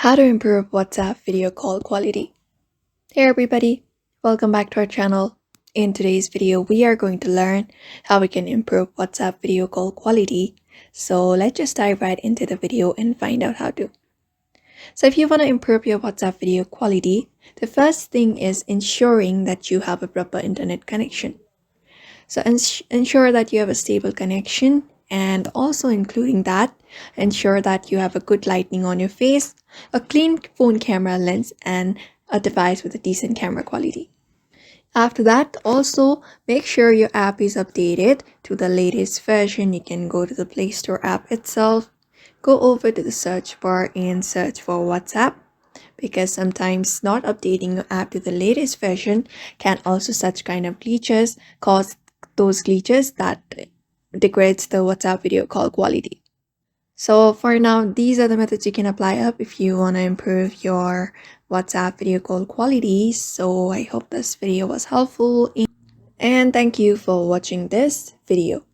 How to improve WhatsApp video call quality. Hey everybody, welcome back to our channel. In today's video, we are going to learn how we can improve WhatsApp video call quality. So let's just dive right into the video and find out how to. So if you want to improve your WhatsApp video quality, the first thing is ensuring that you have a proper internet connection. So ensure that you have a stable connection, and also including that, ensure that you have a good lighting on your face, a clean phone camera lens, and a device with a decent camera quality. After that, also make sure your app is updated to the latest version. You can go to the Play Store app itself, go over to the search bar and search for WhatsApp, because sometimes not updating your app to the latest version can also such kind of glitches cause those glitches that degrades the WhatsApp video call quality. So for now, these are the methods you can apply up if you want to improve your WhatsApp video call quality. So I hope this video was helpful, and thank you for watching this video.